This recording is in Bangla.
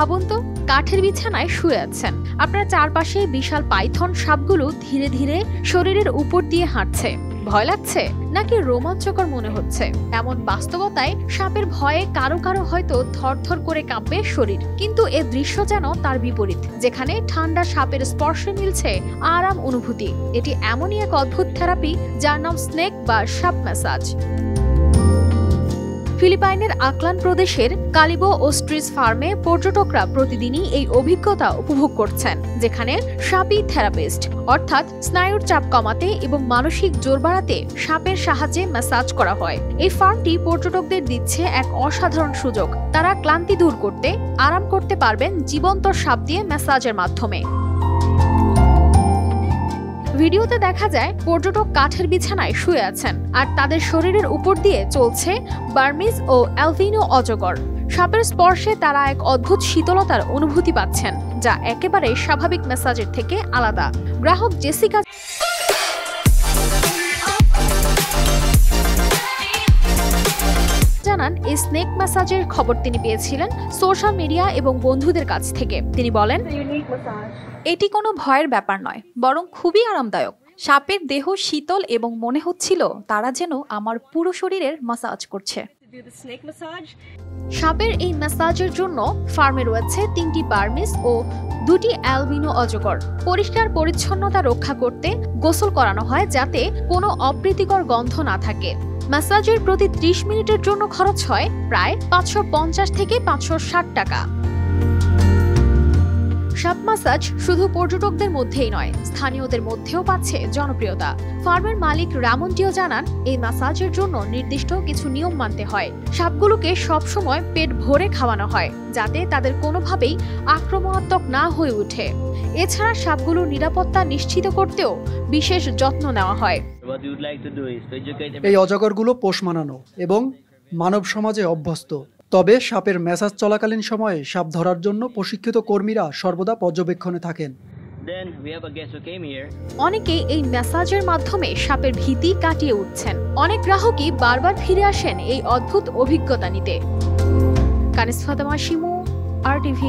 ভাবুন তো, কাঠের বিছানায় শুয়ে আছেন, আপনার চারপাশে বিশাল পাইথন সাপগুলো ধীরে ধীরে শরীরের উপর দিয়ে হাঁটছে। ভয় লাগছে নাকি রোমাঞ্চকর মনে হচ্ছে? এমন বাস্তবতায় সাপের ভয়ে কারো কারো হয়তো থরথর করে কাঁপবে শরীর, কিন্তু এ দৃশ্য যেন তার বিপরীত, যেখানে ঠান্ডা সাপের স্পর্শে মিলছে আরাম অনুভূতি। এটি এমনই এক অদ্ভুত থেরাপি যার নাম স্নেক বা সাপ ম্যাসাজ। ফিলিপাইনের আকলান প্রদেশের কালিবো ওস্ট্রিচ ফার্মে পর্যটকরা প্রতিদিনই এই অভিজ্ঞতা উপভোগ করছেন, যেখানে সাপই থেরাপিস্ট, অর্থাৎ স্নায়ুর চাপ কমাতে এবং মানসিক জোর বাড়াতে সাপের সাহায্যে ম্যাসাজ করা হয়। এই ফার্মটি পর্যটকদের দিচ্ছে এক অসাধারণ সুযোগ। তারা ক্লান্তি দূর করতে, আরাম করতে পারবেন জীবন্ত সাপ দিয়ে ম্যাসাজের মাধ্যমে। ভিডিওতে দেখা যায় পর্যটক কাঠের বিছানায় শুয়ে আছেন আর তাদের শরীরের উপর দিয়ে চলছে বার্মিজ ও অ্যালবিনো অজগর। সাপের স্পর্শে তারা এক অদ্ভুত শীতলতার অনুভূতি পাচ্ছেন, যা একেবারে স্বাভাবিক ম্যাসাজের থেকে আলাদা। গ্রাহক জেসিকা জানান, এই স্নেক ম্যাসাজের খবর তিনি পেয়েছিলেন সোশ্যাল মিডিয়া এবং বন্ধুদের কাছ থেকে। তিনি বলেন, এটি কোনো ভয়ের ব্যাপার নয়, বরং খুবই আরামদায়ক। সাপের দেহ শীতল এবং মনে হচ্ছিল তারা যেন আমার পুরো শরীরের ম্যাসাজ করছে। সাপের এই ম্যাসাজের জন্য ফার্মে রয়েছে 3টি বার্মিজ ও 2টি অ্যালবিনো অজগর। পরিষ্কার পরিচ্ছন্নতা রক্ষা করতে গোসল করানো হয় যাতে কোনো অপ্রীতিকর গন্ধ না থাকে। ম্যাসাজের প্রতি 30 মিনিটের জন্য খরচ হয় প্রায় 550 থেকে 560 টাকা। সাপ ম্যাসাজ শুধু পর্যটকদের মধ্যেই নয়, স্থানীয়দের মধ্যেও পাচ্ছে জনপ্রিয়তা। ফার্মের মালিক রামনটিও জানান, এই ম্যাসাজের জন্য নির্দিষ্ট কিছু নিয়ম মানতে হয়। সাপগুলোকে সবসময় পেট ভরে খাওয়ানো হয় যাতে তাদের কোনোভাবেই আক্রমণাত্মক না হয়ে ওঠে। এছাড়া সাপগুলোর নিরাপত্তা নিশ্চিত করতেও বিশেষ যত্ন নেওয়া হয়। এই অজগরগুলো পোষ মানানো এবং মানব সমাজে অভ্যস্ত, তবে সাপের ম্যাসাজ চলাকালীন সময়ে সাপ ধরার জন্য প্রশিক্ষিত কর্মীরা সর্বদা পর্যবেক্ষণে থাকেন। অনেকেই এই ম্যাসাজের মাধ্যমে সাপের ভীতি কাটিয়ে উঠছেন। অনেক গ্রাহকই বারবার ফিরে আসেন এই অদ্ভুত অভিজ্ঞতা নিতে। কানিস ফাতেমা শিমু, RTV।